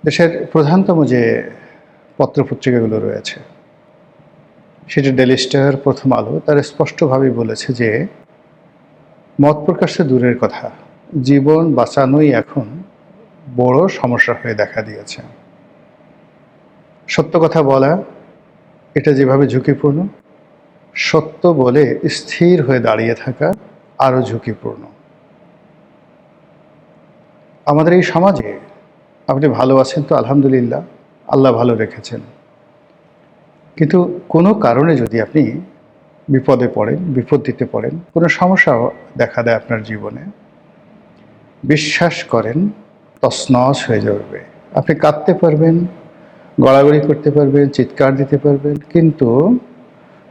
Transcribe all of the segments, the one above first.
দেশের প্রধানতম যে পত্রপত্রিকাগুলো রয়েছে, সেটি ডেইলি স্টার, প্রথম আলো, তারা স্পষ্টভাবেই বলেছে যে মত প্রকাশে দূরের কথা, জীবন বাঁচানোই এখন বড় সমস্যা হয়ে দেখা দিয়েছে। সত্য কথা বলা এটা যেভাবে ঝুঁকিপূর্ণ, সত্য বলে স্থির হয়ে দাঁড়িয়ে থাকা আরও ঝুঁকিপূর্ণ। আমাদের এই সমাজে আপনি ভালো আছেন তো আলহামদুলিল্লাহ, আল্লাহ ভালো রেখেছেন, কিন্তু কোনো কারণে যদি আপনি বিপদে পড়েন, বিপত্তিতে পড়েন, কোনো সমস্যা দেখা দেয় আপনার জীবনে, বিশ্বাস করেন তছনছ হয়ে যাবে। আপনি কাঁদতে পারবেন, গড়াগড়ি করতে পারবেন, চিৎকার দিতে পারবেন, কিন্তু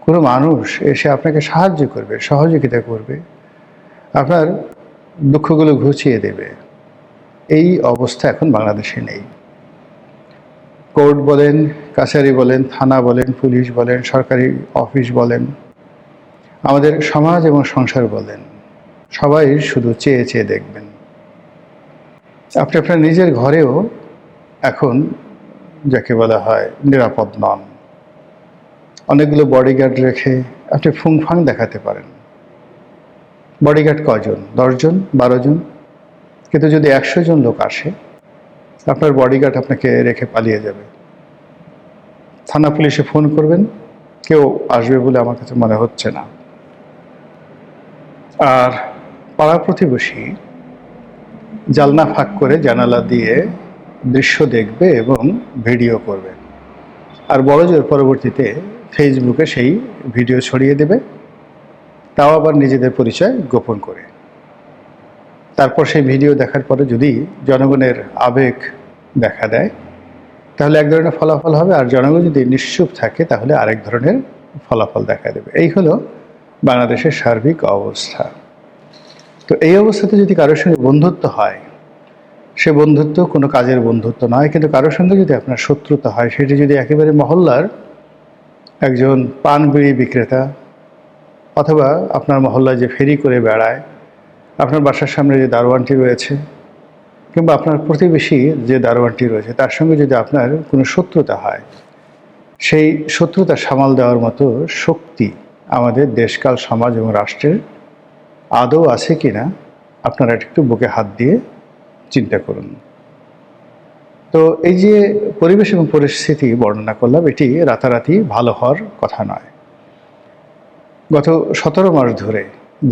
কোনো মানুষ এসে আপনাকে সাহায্য করবে, সহযোগিতা করবে, আপনার দুঃখগুলো ঘুচিয়ে দেবে, এই অবস্থা এখন বাংলাদেশে নেই। কোর্ট বলেন, কাছারি বলেন, থানা বলেন, পুলিশ বলেন, সরকারি অফিস বলেন, আমাদের সমাজ এবং সংসার বলেন, সবাই শুধু চেয়ে চেয়ে দেখবেন। আপনি আপনার নিজের ঘরেও এখন যাকে বলা হয় নিরাপদ নন। অনেকগুলো বডিগার্ড রেখে আপনি ফুংফাং দেখাতে পারেন। বডিগার্ড কজন? 10 জন, 12 জন, কিন্তু যদি 100 জন লোক আসে, আপনার বডিগার্ড আপনাকে রেখে পালিয়ে যাবে। থানা পুলিশে ফোন করবেন, কেউ আসবে বলে আমার কাছে মনে হচ্ছে না। আর পাড়া প্রতিবেশী জানলা ফাঁক করে জানালা দিয়ে দৃশ্য দেখবে এবং ভিডিও করবে, আর বড়জোর পরবর্তীতে ফেসবুকে সেই ভিডিও ছড়িয়ে দেবে, তাও আবার নিজেদের পরিচয় গোপন করে। তারপর সেই ভিডিও দেখার পরে যদি জনগণের আবেগ দেখা দেয়, তাহলে এক ধরনের ফলাফল হবে, আর জনগণ যদি নিশ্চুপ থাকে তাহলে আরেক ধরনের ফলাফল দেখা দেবে। এই হলো বাংলাদেশের সার্বিক অবস্থা। তো এই অবস্থাতে যদি কারোর সঙ্গে বন্ধুত্ব হয়, সে বন্ধুত্ব কোনো কাজের বন্ধুত্ব নয়, কিন্তু কারোর সঙ্গে যদি আপনার শত্রুতা হয়, সেটি যদি একেবারে মহল্লার একজন পান বিড়ি বিক্রেতা, অথবা আপনার মহল্লায় যে ফেরি করে বেড়ায়, আপনার বাসার সামনে যে দারোয়ানটি রয়েছে, কিংবা আপনার প্রতিবেশী যে দারোয়ানটি রয়েছে, তার সঙ্গে যদি আপনার কোনো শত্রুতা হয়, সেই শত্রুতা সামাল দেওয়ার মতো শক্তি আমাদের দেশকাল, সমাজ এবং রাষ্ট্রের আদৌ আছে কি না আপনারা একটু বুকে হাত দিয়ে চিন্তা করুন। তো এই যে পরিবেশ এবং পরিস্থিতি বর্ণনা করলাম, এটি রাতারাতি ভালো হওয়ার কথা নয়। গত 17 মাস ধরে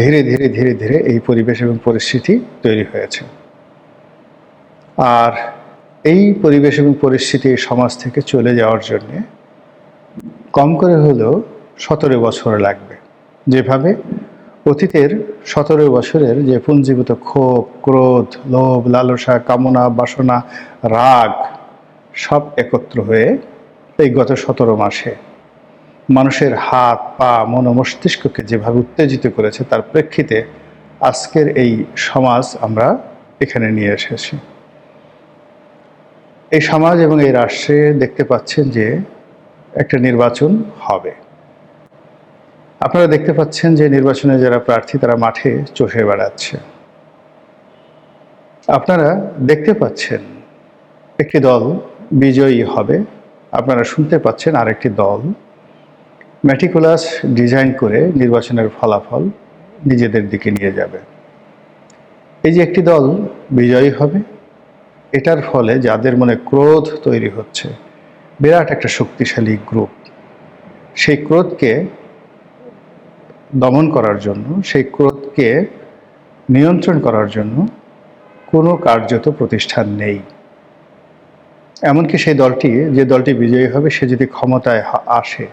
ধীরে ধীরে ধীরে ধীরে এই পরিবেশ এবং পরিস্থিতি তৈরি হয়েছে। আর এই পরিবেশ এবং পরিস্থিতি সমাজ থেকে চলে যাওয়ার জন্যে কম করে হলেও 17 বছর লাগবে। যেভাবে অতীতের 17 বছরের যে পুঞ্জীভূত ক্ষোভ, ক্রোধ, লোভ, লালসা, কামনা, বাসনা, রাগ সব একত্র হয়ে এই গত 17 মাসে মানুষের হাত, পা, মন ও মস্তিষ্ককে যেভাবে উত্তেজিত করেছে, তার প্রেক্ষিতে আজকের এই সমাজ আমরা এখানে নিয়ে এসেছি। এই সমাজ এবং এই রাষ্ট্রে দেখতে পাচ্ছেন যে একটা নির্বাচন হবে। আপনারা দেখতে পাচ্ছেন যে নির্বাচনে যারা প্রার্থী, তারা মাঠে চষে বেড়াচ্ছে। আপনারা দেখতে পাচ্ছেন একটি দল বিজয়ী হবে, আপনারা শুনতে পাচ্ছেন আরেকটি দল ম্যাটিকুলাস ডিজাইন করে নির্বাচনের ফলাফল নিজেদের দিকে নিয়ে যাবে। এই যে একটি দল বিজয়ী হবে, এটার ফলে যাদের মনে ক্রোধ তৈরি হচ্ছে, বিরাট একটা শক্তিশালী গ্রুপ, সেই ক্রোধকে দমন করার জন্য, সেই ক্রোধকে নিয়ন্ত্রণ করার জন্য কোনো কার্যত প্রতিষ্ঠান নেই। এমনকি সেই দলটি, যে দলটি বিজয়ী হবে, সে যদি ক্ষমতায় আসে,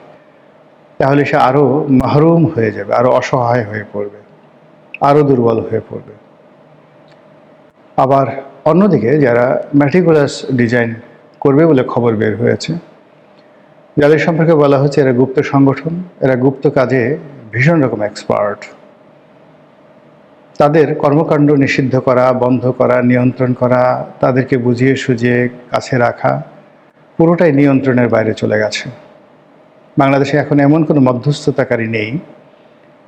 তাহলে সে আরও মাহরুম হয়ে যাবে, আরও অসহায় হয়ে পড়বে, আরও দুর্বল হয়ে পড়বে। আবার অন্যদিকে যারা ম্যাটিকুলাস ডিজাইন করবে বলে খবর বের হয়েছে, যাদের সম্পর্কে বলা হচ্ছে এরা গুপ্ত সংগঠন, এরা গুপ্ত কাজে ভীষণ রকম এক্সপার্ট, তাদের কর্মকাণ্ড নিষিদ্ধ করা, বন্ধ করা, নিয়ন্ত্রণ করা, তাদেরকে বুঝিয়ে সুঝিয়ে কাছে রাখা, পুরোটাই নিয়ন্ত্রণের বাইরে চলে গেছে। বাংলাদেশে এখন এমন কোনো মধ্যস্থতাকারী নেই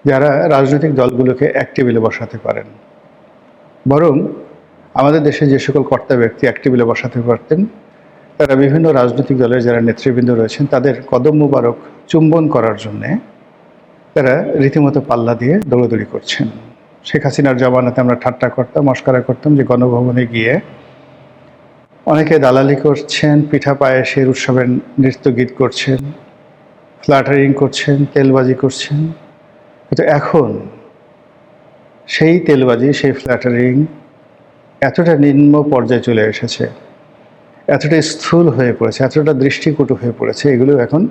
যারা রাজনৈতিক দলগুলোকে এক টেবিলে বসাতে পারেন। বরং আমাদের দেশে যে সকল কর্তা ব্যক্তি এক টেবিলে বসাতে পারতেন, তারা বিভিন্ন রাজনৈতিক দলের যারা নেতৃবৃন্দ রয়েছেন তাদের কদম মুবারক চুম্বন করার জন্যে তারা রীতিমতো পাল্লা দিয়ে দৌড়াদৌড়ি করছেন। শেখ হাসিনার জমানাতে আমরা ঠাট্টা করতাম, মস্করা করতাম যে গণভবনে গিয়ে অনেকে দালালি করছেন, পিঠা পায়েসের উৎসবের নৃত্য গীত করছেন, ফ্ল্যাটারিং করছেন, তেলবাজি করছেন। কিন্তু এখন সেই তেলবাজি, সেই ফ্ল্যাটারিং এতটা নিম্ন পর্যায়ে চলে এসেছে, এতটা স্থূল হয়ে পড়েছে, এতটা দৃষ্টিকটু হয়ে পড়েছে, এগুলো এখন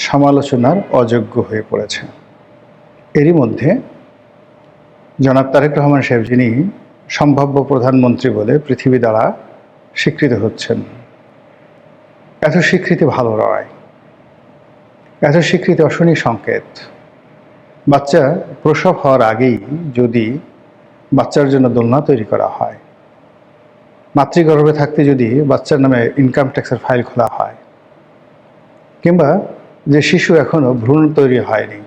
সমালোচনার অযোগ্য হয়ে পড়েছে। এরই মধ্যে জনাব তারেক রহমান সাহেব, যিনি সম্ভাব্য প্রধানমন্ত্রী বলে পৃথিবী দ্বারা স্বীকৃত হচ্ছেন, এত স্বীকৃতি ভালো নয়, এত স্বীকৃতি অশনি সংকেত। বাচ্চা প্রসব হওয়ার আগেই যদি বাচ্চার জন্য দোলনা তৈরি করা হয়, মাতৃগর্ভে থাকতে যদি বাচ্চার নামে ইনকাম ট্যাক্সের ফাইল খোলা হয়, কিংবা যে শিশু এখনও ভ্রূণ তৈরি হয়নি,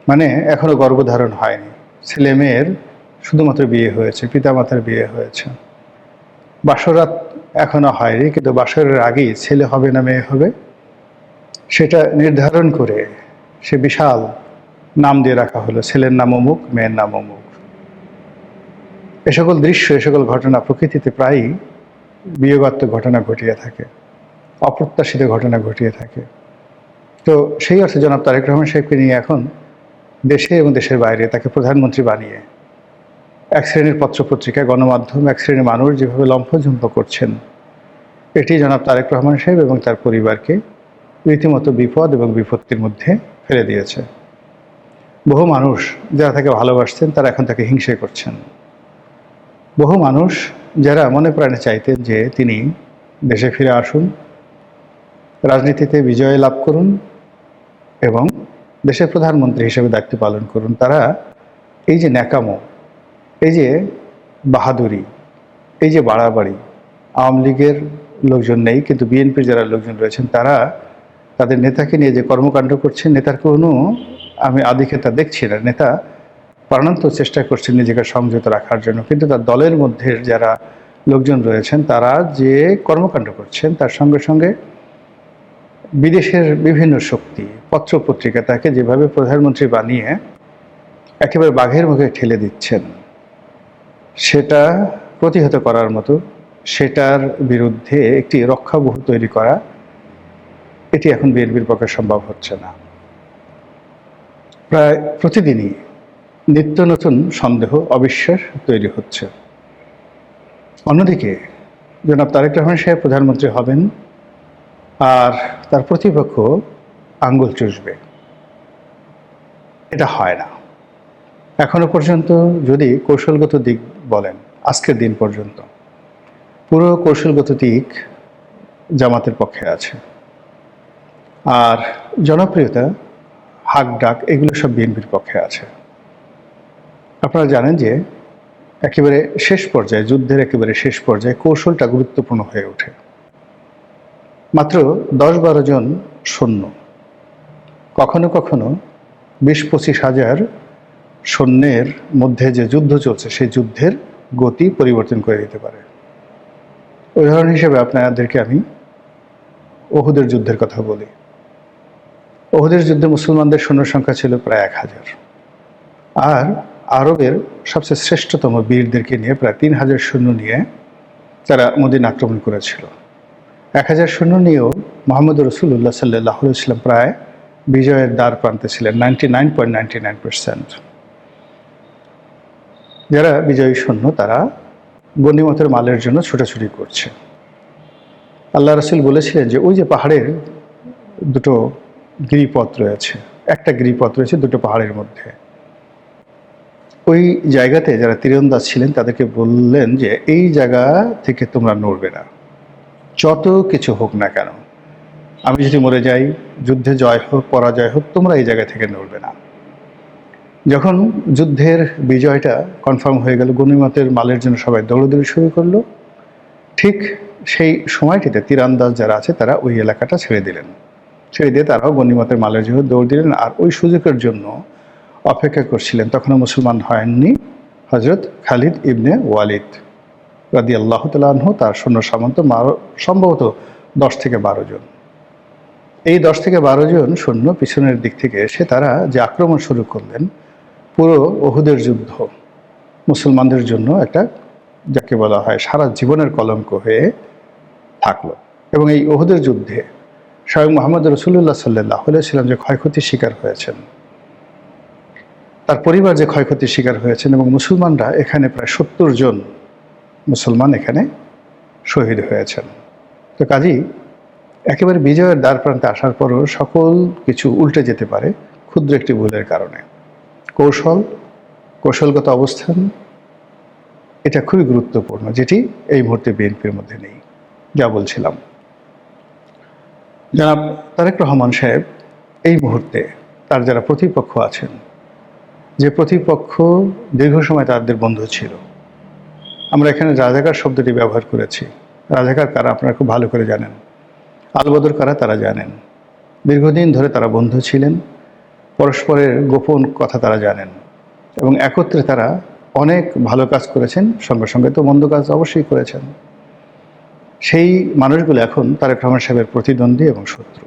মানে এখনও গর্ভধারণ হয়নি, ছেলে মেয়ের শুধুমাত্র বিয়ে হয়েছে, পিতামাতার বিয়ে হয়েছে, বাসরাত এখনও হয়নি কিন্তু বাসরের আগেই ছেলে হবে না মেয়ে হবে সেটা নির্ধারণ করে সে বিশাল নাম দিয়ে রাখা হলো, ছেলের নাম অমুক, মেয়ের নাম অমুক। এ সকল দৃশ্য, এ সকল ঘটনা প্রকৃতিতে প্রায়ই বিয়োগাত্মক ঘটনা ঘটিয়ে থাকে, অপ্রত্যাশিত ঘটনা ঘটিয়ে থাকে। তো সেই অর্থে জনাব তারেক রহমান সাহেবকে নিয়ে এখন দেশে এবং দেশের বাইরে তাকে প্রধানমন্ত্রী বানিয়ে এক শ্রেণীর পত্রপত্রিকা, গণমাধ্যম, এক শ্রেণীর মানুষ যেভাবে লম্ফঝম্প করছেন, এটি জনাব তারেক রহমান সাহেব এবং তার পরিবারকে রীতিমতো বিপদ এবং বিপত্তির মধ্যে ফেলে দিয়েছে। বহু মানুষ যারা তাকে ভালোবাসতেন তারা এখন তাকে হিংসে করছেন। বহু মানুষ যারা মনে প্রাণে চাইতেন যে তিনি দেশে ফিরে আসুন, রাজনীতিতে বিজয় লাভ করুন এবং দেশের প্রধানমন্ত্রী হিসেবে দায়িত্ব পালন করুন, তারা এই যে ন্যাকামো, এই যে বাহাদুরি, এই যে বাড়াবাড়ি, আওয়ামী লীগের লোকজন নেই কিন্তু বিএনপির যারা লোকজন রয়েছেন তারা তাদের নেতাকে নিয়ে যে কর্মকাণ্ড করছেন, নেতার কোনো আমি আধিক্যতা দেখছি না। নেতা প্রাণান্ত চেষ্টা করছেন নিজেকে সংযত রাখার জন্য, কিন্তু তার দলের মধ্যে যারা লোকজন রয়েছেন তারা যে কর্মকাণ্ড করছেন তার সঙ্গে সঙ্গে বিদেশের বিভিন্ন শক্তি, পত্রপত্রিকা তাকে যেভাবে প্রধানমন্ত্রী বানিয়ে একেবারে বাঘের মুখে ঠেলে দিচ্ছেন, সেটা প্রতিহত করার মতো, সেটার বিরুদ্ধে একটি রক্ষাবহ তৈরি করা, এটি এখন বিএনপির পক্ষে সম্ভব হচ্ছে না। প্রায় প্রতিদিনই নিত্য নতুন সন্দেহ, অবিশ্বাস তৈরি হচ্ছে। অন্যদিকে জনাব তারেক রহমান সাহেব প্রধানমন্ত্রী হবেন আর তার প্রতিপক্ষ আঙ্গুল চুষবে, এটা হয় না। এখনো পর্যন্ত যদি কৌশলগত দিক বলেন, আজকের দিন পর্যন্ত পুরো কৌশলগত দিক জামাতের পক্ষে আছে, আর জনপ্রিয়তা, হাক ডাক, এগুলো সব বিএনপির পক্ষে আছে। আপনারা জানেন যে একেবারে শেষ পর্যায়ে, যুদ্ধের একেবারে শেষ পর্যায়ে কৌশলটা গুরুত্বপূর্ণ হয়ে ওঠে। মাত্র 10-12 জন সৈন্য, কখনো কখনো 20-25 হাজার সৈন্যের মধ্যে যে যুদ্ধ চলছে সেই যুদ্ধের গতি পরিবর্তন করে দিতে পারে। উদাহরণ হিসেবে আপনাদেরকে আমি ওহুদের যুদ্ধের কথা বলি। ওহুদের যুদ্ধে মুসলমানদের সৈন্য সংখ্যা ছিল প্রায় 1000, আর আরবের সবচেয়ে শ্রেষ্ঠতম বীরদেরকে নিয়ে প্রায় 3000 সৈন্য নিয়ে তারা মদিনা আক্রমণ করেছিল। 1000 সৈন্য নিয়েও মোহাম্মদ রসুল্লাহ সাল্লাল্লাহু আলাইহি ওয়াসাল্লাম প্রায় বিজয়ের দ্বার প্রান্তে ছিলেন 99.99%। যারা বিজয়ী সৈন্য তারা গনিমতের মালের জন্য ছোটাছুটি করছে। আল্লাহ রসুল বলেছিলেন যে ওই যে পাহাড়ের দুটো গিরিপথ রয়েছে, একটা গিরিপথ রয়েছে দুটো পাহাড়ের মধ্যে, ওই জায়গাতে যারা তীরন্দাজ ছিলেন তাদেরকে বললেন যে এই জায়গা থেকে তোমরা নড়বে না, যত কিছু হোক না কেন, আমি যদি মরে যাই, যুদ্ধে জয় হোক পরাজয় হোক, তোমরা এই জায়গা থেকে নড়বে না। যখন যুদ্ধের বিজয়টা কনফার্ম হয়ে গেল, গনিমতের মালের জন্য সবাই দৌড়দৌড়ি শুরু করলো, ঠিক সেই সময়টিতে তীরন্দাজ যারা আছে তারা ওই এলাকাটা ছেড়ে দিলেন, ছেড়ে দিয়ে তারাও গনিমতের মালের জন্য দৌড় দিলেন। আর ওই সুযোগের জন্য অপেক্ষা করছিলেন, তখনও মুসলমান হয়ননি হজরত খালিদ ইবনে ওয়ালিদ। রাদিয়াল্লাহু তাআলা আনহু, তার সৈন্য সামন্ত সম্ভবত 10 থেকে 12 জন। এই 10 থেকে 12 জন সৈন্য পিছনের দিক থেকে এসে তারা যে আক্রমণ শুরু করলেন, পুরো উহুদের যুদ্ধ মুসলমানদের জন্য একটা, যাকে বলা হয় সারা জীবনের কলঙ্ক হয়ে থাকলো। এবং এই উহুদের যুদ্ধে স্বয়ং মুহাম্মদ রাসূলুল্লাহ সাল্লাল্লাহু আলাইহি ওয়াসাল্লাম যে ক্ষয়ক্ষতির শিকার হয়েছেন, তার পরিবার যে ক্ষয়ক্ষতির শিকার হয়েছেন, এবং মুসলমানরা এখানে প্রায় 70 জন মুসলমান এখানে শহীদ হয়েছেন। তো কাজেই একেবারে বিজয়ের দ্বার প্রান্তে আসার পরও সকল কিছু উল্টে যেতে পারে ক্ষুদ্র একটি ভুলের কারণে। কৌশলগত অবস্থান এটা খুবই গুরুত্বপূর্ণ, যেটি এই মুহূর্তে বিএনপির মধ্যে নেই। যা বলছিলাম, জনাব তারেক রহমান সাহেব এই মুহূর্তে তার যারা প্রতিপক্ষ আছেন, যে প্রতিপক্ষ দীর্ঘ সময় তাদের বন্ধু ছিল, আমরা এখানে রাজাকার শব্দটি ব্যবহার করেছি। রাজাকার কারা আপনারা খুব ভালো করে জানেন, আলবদর কারা তারা জানেন। দীর্ঘদিন ধরে তারা বন্ধু ছিলেন, পরস্পরের গোপন কথা তারা জানেন, এবং একত্রে তারা অনেক ভালো কাজ করেছেন, সঙ্গে সঙ্গে তো মন্দ কাজ অবশ্যই করেছেন। সেই মানুষগুলো এখন তারেক রহমান সাহেবের প্রতিদ্বন্দ্বী এবং শত্রু।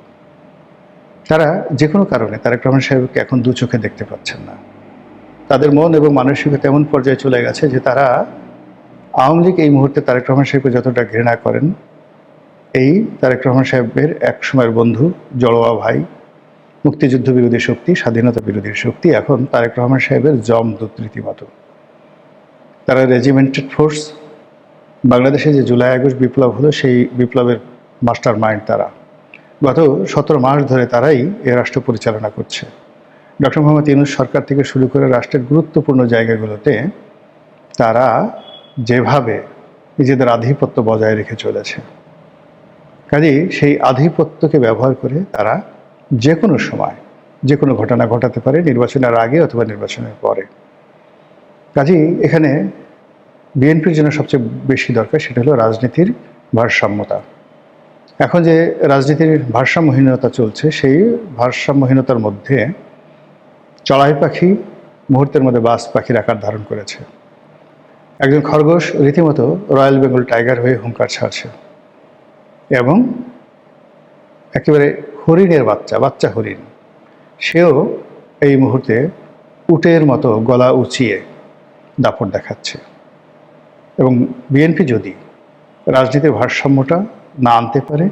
তারা যে কোনো কারণে তারেক রহমান সাহেবকে এখন দু চোখে দেখতে পাচ্ছেন না। তাদের মন এবং মানসিকতা এমন পর্যায়ে চলে গেছে যে তারা আওয়ামী লীগ এই মুহূর্তে তারেক রহমান সাহেবকে যতটা ঘৃণা করেন, এই তারেক রহমান সাহেবের এক সময়ের বন্ধু, জড়োয়া ভাই, মুক্তিযুদ্ধ বিরোধী শক্তি, স্বাধীনতা বিরোধী শক্তি এখন তারেক রহমান সাহেবের জমদূত রীতিমতো। তারা রেজিমেন্টেড ফোর্স, বাংলাদেশে যে জুলাই আগস্ট বিপ্লব হলো সেই বিপ্লবের মাস্টার মাইন্ড তারা। গত 17 মাস ধরে তারাই এ রাষ্ট্র পরিচালনা করছে। ডক্টর মোহাম্মদ ইউনূস সরকার থেকে শুরু করে রাষ্ট্রের গুরুত্বপূর্ণ জায়গাগুলোতে তারা যেভাবে নিজেদের আধিপত্য বজায় রেখে চলেছে, কাজেই সেই আধিপত্যকে ব্যবহার করে তারা যে কোনো সময় যে কোনো ঘটনা ঘটাতে পারে, নির্বাচনের আগে অথবা নির্বাচনের পরে। কাজেই এখানে বিএনপির জন্য সবচেয়ে বেশি দরকার সেটা হলো রাজনীতির ভারসাম্যতা। এখন যে রাজনীতির ভারসাম্যহীনতা চলছে, সেই ভারসাম্যহীনতার মধ্যে চড়াই পাখি মুহূর্তের মধ্যে বাজ পাখির আকার ধারণ করেছে। একজন খরগোশ রীতিমতো রয়্যাল বেঙ্গল টাইগার হয়ে হুঙ্কার ছাড়ছে, এবং একেবারে হরিণের বাচ্চা হরিণ, সেও এই মুহূর্তে উটের মতো গলা উঁচিয়ে দাপট দেখাচ্ছে। এবং বিএনপি যদি রাজনীতির ভারসাম্যটা না আনতে পারে,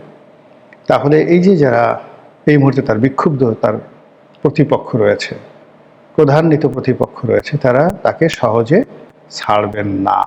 তাহলে এই যে যারা এই মুহূর্তে তার বিক্ষুব্ধ তার প্রতিপক্ষ রয়েছে, ক্রোধান্বিত প্রতিপক্ষ রয়েছে, তারা তাকে সহজে ছাড়বেন না।